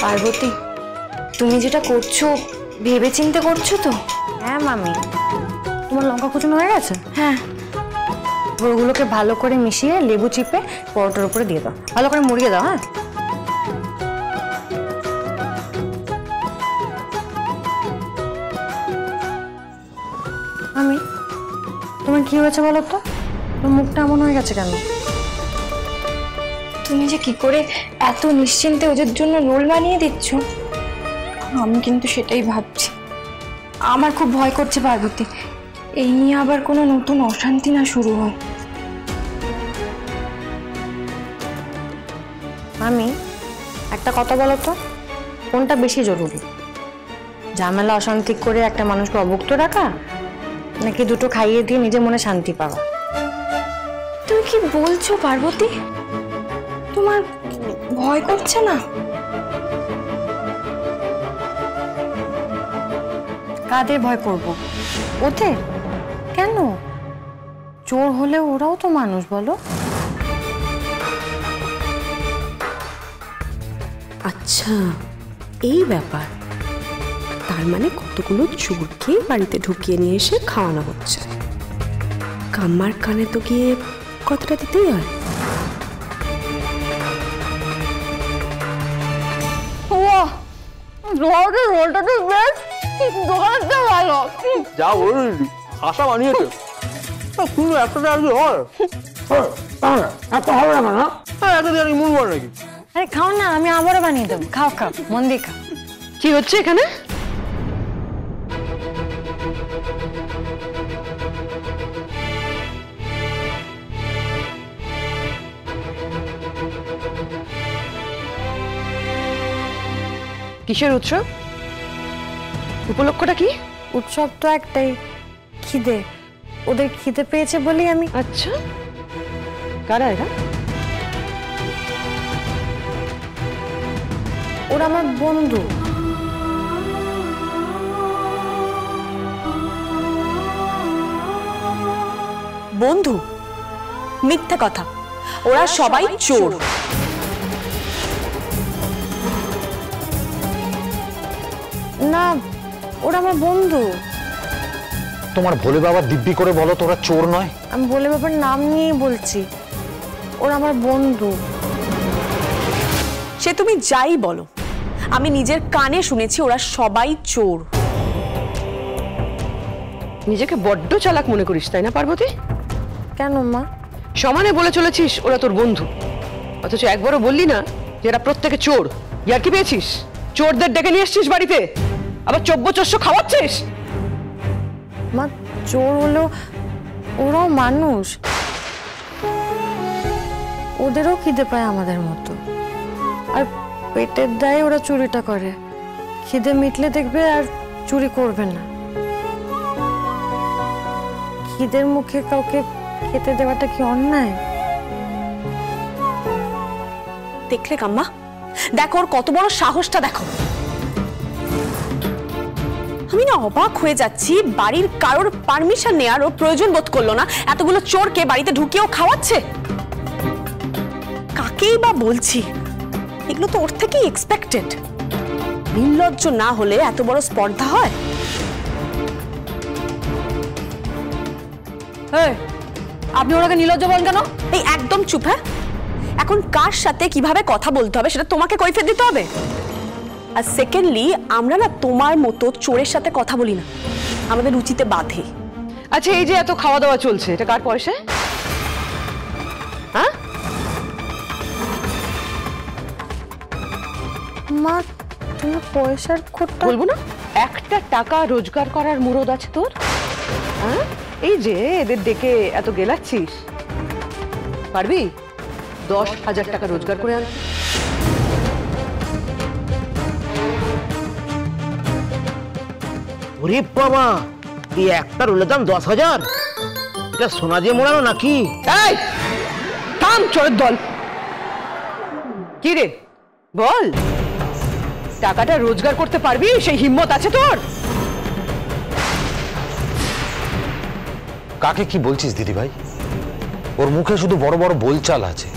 পার্বতী, তুমি যেটা করছো ভেবে চিন্তে করছো তো? হ্যাঁ মামি, তোমার লঙ্কা কুচনো হয়ে গেছে? হ্যাঁ। ওগুলোকে ভালো করে মিশিয়ে লেবু চিপে পরোটার উপরে দিয়ে দাও, ভালো করে মুড়িয়ে দাও। হ্যাঁ, আমি তোমার কি হয়েছে বলো তো? তোমার মুখটা এমন হয়ে গেছে কেন? তুমি যে কি করে এত নিশ্চিন্তে ওদের জন্য রোল বানিয়ে দিচ্ছ, আমি কিন্তু সেটাই ভাবছি। আমার খুব ভয় করছে পার্বতী, এই নিয়ে আবার কোনো নতুন অশান্তি না শুরু হয়। আমি একটা কথা বলো তো, কোনটা বেশি জরুরি? ঝামেলা অশান্তি করে একটা মানুষকে অভুক্ত রাখা, নাকি দুটো খাইয়ে দিয়ে নিজের মনে শান্তি পাওয়া? তুমি কি বলছো পার্বতী? তোমার ভয় করছে না? কাদের ভয় করব? ওদের? কেন? চোর হলে ওরাও তো মানুষ, বলো? আচ্ছা, এই ব্যাপার। তার মানে কতগুলো চোরকে বাড়িতে ঢুকিয়ে নিয়ে এসে খাওয়ানো হচ্ছে। কাম্মার কানে তো গিয়ে কথাটা দিতেই হয়। রোলটা তো বেশ দোকানের তো ভালো। যা বললি আশা বানিয়েছে, শুধু একটা আর কি হয়? এত হবে না না? হ্যাঁ, এত দিয়ে মন বল নাকি? আরে খাও না, আমি আবারও বানিয়ে দেবো। খাও খাও, মন দিয়ে খাও। কি হচ্ছে এখানে? কিসের উৎসব? উপলক্ষটা কি? উৎসব তো একটাই, খিদে। ওদের খিদে পেয়েছে বলেই আমি। আচ্ছা, কারা এরা? ওরা আমার বন্ধু। বন্ধু? মিথ্যে কথা, ওরা সবাই চোর। না, ওরা আমার বন্ধু। তোমার ভোলে বাবা দিব্যি করে বলো তোরা চোর নয়। আমি ভোলে বাবার নাম নিয়েই বলছি, ওরা আমার বন্ধু। সে তুমি যাই বলো, আমি নিজের কানে শুনেছি ওরা সবাই চোর। নিজেকে বড্ড চালাক মনে করিস তাই না পার্বতী? কেন মা? সমানে বলে চলেছিস ওরা তোর বন্ধু, অথচ একবারও বললি না যে এরা প্রত্যেকে চোর। ইয়ার কি পেয়েছিস? চোরদের ডেকে নিয়ে এসছিস বাড়িতে, আবার চব্য খাওয়াচ্ছিস। মা, চোর হলেও ওরাও মানুষ, ওদেরও খিদে পায় আমাদের মতো। আর পেটের দায়ে ওরা চুরিটা করে, খিদে মিটলে দেখবে আর চুরি করবে না। খিদের মুখে কাউকে খেতে দেওয়াটা কি অন্যায়? দেখলে কাম্মা, দেখো ওর কত বড় সাহসটা দেখো। আমি না অবাক হয়ে যাচ্ছি, বাড়ির কারোর পারমিশন নেওয়ারও প্রয়োজন বোধ করলো না, এতগুলো চোরকে বাড়িতে ঢুকিয়েও খাওয়াচ্ছে। কাকেই বা বলছি, এগুলো তো ওর থেকেই এক্সপেক্টেড। নির্লজ্জ না হলে এত বড় স্পর্ধা হয়? আপনি ওনাকে নির্লজ্জ বলেন কেন? এই একদম চুপ। হ্যাঁ, এখন কার সাথে কিভাবে কথা বলতে হবে সেটা তোমাকে কৈফিয়ত দিতে হবে। আর সেকেন্ডলি, আমরা না তোমার মতো চোরের সাথে কথা বলি না, আমাদের রুচিতে বাধে। আচ্ছা, এই যে এত খাওয়া দাওয়া চলছে, এটা কার পয়সায়? হ্যাঁ মা, তুমি পয়সার খোঁজটা বলবো না? একটা টাকা রোজগার করার মুরদ আছে তোর? হ্যাঁ, এই যে এদের ডেকে এত গেলাচ্ছিস, পারবি 10,000 টাকা রোজগার করে আনতে? ওরে বাবা, এই একটা রোলের দাম 10,000? এটা সোনা দিয়ে মোড়ানো নাকি? এই থাম, চোরের দল! কি রে বল, টাকাটা রোজগার করতে পারবি? সেই হিম্মত আছে তোর? কাকে কি বলছিস দিদি ভাই? ওর মুখে শুধু বড় বড় বলচাল আছে,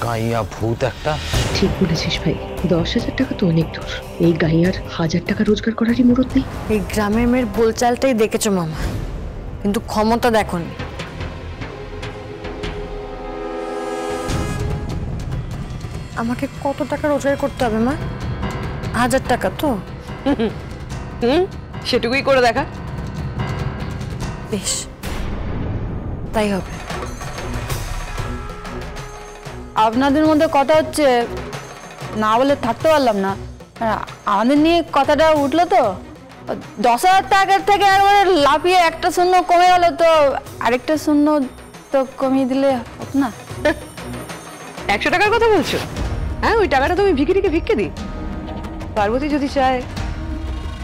গাইয়া ভূত একটা। ঠিক বলেছিস ভাই, 10,000 টাকা তো অনেক দূর। এই গাইয়ার 1000 টাকা রোজগার করারই মুরত নেই। এই গ্রামের মেয়ের বোলচালটাই দেখেছো মামা, কিন্তু ক্ষমতা দেখোনি। আমাকে কত টাকা রোজগার করতে হবে মা? 1000 টাকা তো? সেটুকুই করে দেখা। বেশ, তাই হবে। আপনাদের মধ্যে কথা হচ্ছে না বলে থাকতে পারলাম না। আমাদের নিয়ে কথাটা উঠলো তো, 10,000 টাকার থেকে একবারে লাফিয়ে একটা শূন্য কমে গেল, তো আরেকটা শূন্য তো কমিয়ে দিলে হতো না? 100 টাকার কথা বলছো? হ্যাঁ, ওই টাকাটা তুমি ভিখিরিকে ভিক্ষে দিই। পার্বতী যদি চায়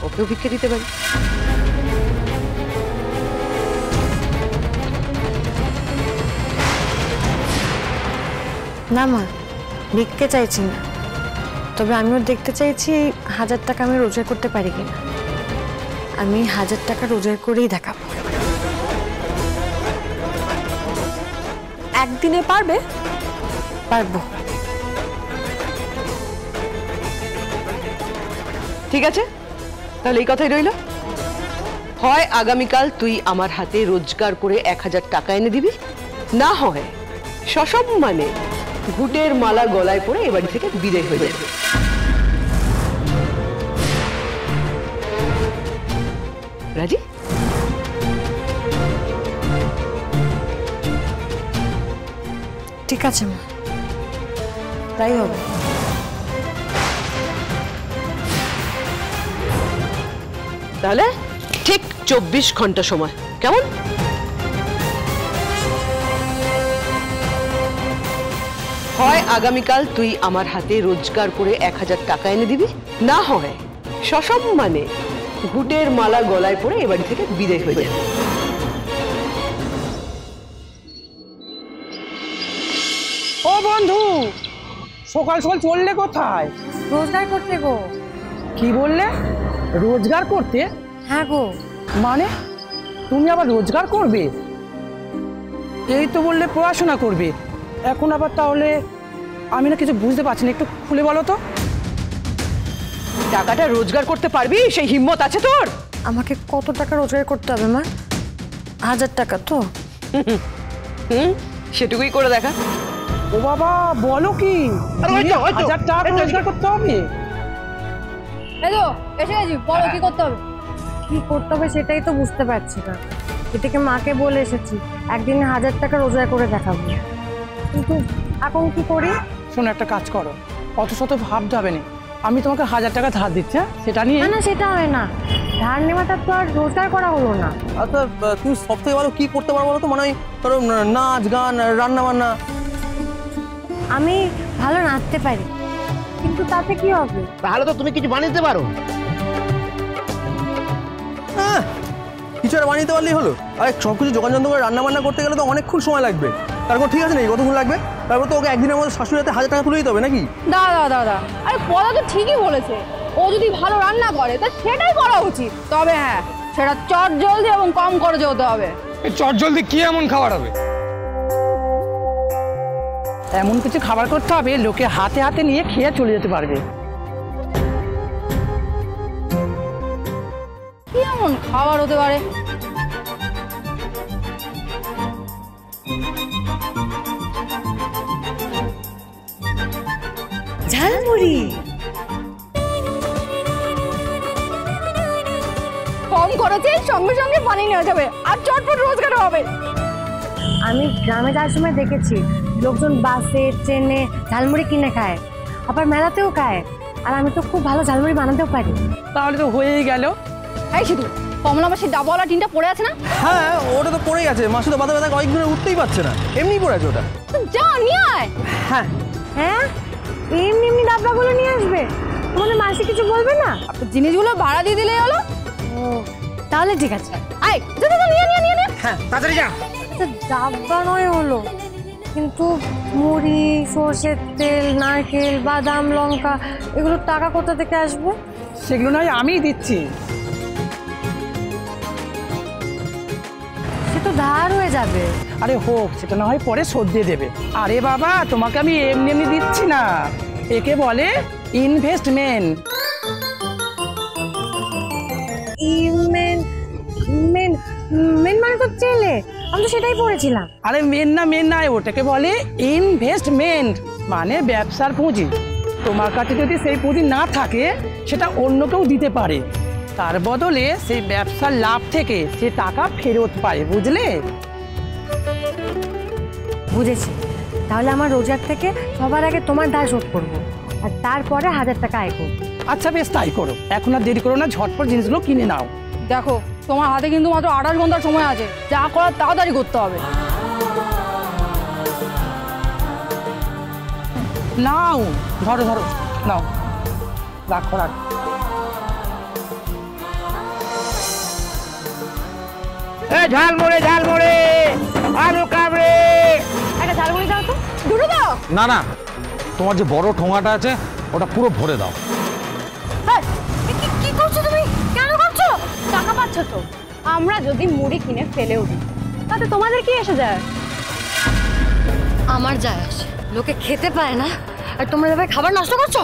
ওকেও ভিক্ষে দিতে পারি। না মা, ভিক্ষে চাইছি না, তবে আমিও দেখতে চাইছি এই 1000 টাকা আমি রোজগার করতে পারি কিনা। আমি 1000 টাকা রোজগার করেই দেখাবো। একদিনে পারবে? পারবো। ঠিক আছে, তাহলে এই কথাই রইল। হয় আগামীকাল তুই আমার হাতে রোজগার করে 1000 টাকা এনে দিবি, না হয় সসম্মানে ঘুটের মালা গলায় পরে এ বাড়ি থেকে বিদায় হয়ে যাবে। রাজি? ঠিক আছে মা, তাই হবে। তাহলে ঠিক 24 ঘন্টা সময়, কেমন? হয় আগামীকাল তুই আমার হাতে রোজগার করে 1000 টাকা এনে দিবি, না হয় সসম্মানে ঘুটের মালা গলায় পরে এ বাড়ি থেকে বিদায় হয়ে যাবে। ও বন্ধু, সকাল সকাল চললে কোথায়? রোজগার করতে গো। কি বললে? রোজগার করতে? হ্যাঁ গো। মানে তুমি আবার রোজগার করবে? এই তো বললে পড়াশোনা করবে, এখন আবার তাহলে? আমি না কিছু বুঝতে পারছি না, একটু খুলে বলো তো। টাকাটা রোজগার করতে পারবি, সেই হিম্মত আছে তোর? আমাকে কত টাকা রোজগার করতে হবে মা? 1000 টাকা তো? সেটুকুই করে দেখা। ও বাবা, বলো কি? 1000 টাকা রোজগার করতে হবে? এই তো এসে গেছি, বলো কি করতে হবে? কি করতে হবে সেটাই তো বুঝতে পারছি না। এটাকে মাকে বলে এসেছি একদিনে 1000 টাকা রোজগার করে দেখাবো, কিন্তু এখন কি করি? শোনো, একটা কাজ করো, অত শত ভাবতে হবে না। আমি তোমাকে 1000 টাকা ধার দিচ্ছি, হ্যাঁ? সেটা নিয়ে না, সেটা হয় না। ধার নেওয়াটা তো আর রোজগার করা হলো না। আচ্ছা, তুমি সব থেকে ভালো কি করতে পারো বলো তো? মানে ধরো নাচ গান, রান্না বান্না। আমি ভালো নাচতে পারি, কিন্তু তাতে কি হবে? তাহলে তো তুমি কিছু বানিয়ে পারো। হ্যাঁ, কিছু আর বানিয়ে পারলেই হলো। আরে সব কিছু যোগান যন্ত্র করে রান্না বান্না করতে গেলে তো অনেকক্ষণ সময় লাগবে। তারপর ঠিক আছে নাকি, কতক্ষণ লাগবে? তারপর তো ওকে একদিনের মধ্যে শাশুড়ি হাতে 1000 টাকা তুলে দিতে হবে নাকি? দাদা, আরে পদা তো ঠিকই বলেছে। ও যদি ভালো রান্না করে তা সেটাই করা উচিত, তবে হ্যাঁ, সেটা চট জলদি এবং কম খরচে হতে হবে। চট জলদি কি এমন খাবার হবে? এমন কিছু খাবার করতে হবে লোকে হাতে হাতে নিয়ে খেয়ে চলে যেতে পারবে। কি এমন খাবার হতে পারে? ঝালমুড়ি। কম খরচে সঙ্গে সঙ্গে বানিয়ে নেওয়া যাবে আর চটপট রোজগার হবে। আমি গ্রামে যাওয়ার সময় দেখেছি লোকজন বাসে ট্রেনে ঝালমুড়ি কিনে খায়, আবার মেলাতেও খায়। আর আমি তো খুব ভালো ঝালমুড়ি বানাতেও পারি। তাহলে তো হয়েই গেল। এই শুধু কমলা মাসির ডাবওয়ালা টিনটা পড়ে আছে না? হ্যাঁ, ওটা তো পড়েই আছে। মাসে তো বাধা ব্যথা কয়েকদিন ধরে উঠতেই পারছে না, এমনি পড়ে আছে ওটা। যা নিয়ে আয়। হ্যাঁ হ্যাঁ, এমনি এমনি ডাব্বাগুলো নিয়ে আসবে? তোমাদের মাসি কিছু বলবে না? জিনিসগুলো ভাড়া দিয়ে দিলেই হলো। ও, তাহলে ঠিক আছে। আয় যা নিয়ে। হ্যাঁ, তাড়াতাড়ি যা। ডাব্বা নয় হলো, কিন্তু মুড়ি, সর্ষের তেল, নারকেল, বাদাম, লঙ্কা, এগুলোর টাকা কোথা থেকে আসবে? সেগুলো নয় আমিই দিচ্ছি। সে তো ধার হয়ে যাবে। আরে হোক, সেটা না হয় পরে শোধ দিয়ে দেবে। আরে বাবা, তোমাকে আমি এমনি এমনি দিচ্ছি না, একে বলে ইনভেস্টমেন্ট। মেন মানে তো ছেলে, আমি তো সেটাই পড়েছিলাম। আরে মেন না, ওটাকে বলে ইনভেস্টমেন্ট, মানে ব্যবসার পুঁজি। তোমার কাছে যদি সেই পুঁজি না থাকে, সেটা অন্য কেউ দিতে পারে, তার বদলে সেই ব্যবসার লাভ থেকে সে টাকা ফেরত পায়, বুঝলে? বুঝেছি। তাহলে আমার রোজগার থেকে সবার আগে তোমার ধার শোধ করবো, আর তারপরে 1000 টাকা আয় করবো। আচ্ছা বেশ, তাই করো। এখন আর দেরি করো না, ঝটপট জিনিসগুলো কিনে নাও। দেখো, তোমার হাতে কিন্তু মাত্র 28 ঘন্টার সময় আছে, যা করার তাড়াতাড়ি করতে হবে। নাও, ধরো ধরো, নাও, রাখো রাখো। ঝালমুড়ি আলু কাবড়ি। একটা ঝালমুড়ি দাও তো। দুটো দাও। না না, তোমার যে বড় ঠোঙাটা আছে ওটা পুরো ভরে দাও। কি করছো তুমি? কেন করছো? টাকা পাচ্ছ তো। আমরা যদি মুড়ি কিনে ফেলেও দিই, তাতে তোমাদের কি এসে যায়? আমার যায় আসে, লোকে খেতে পায় না আর তোমরা এভাবে খাবার নষ্ট করছো।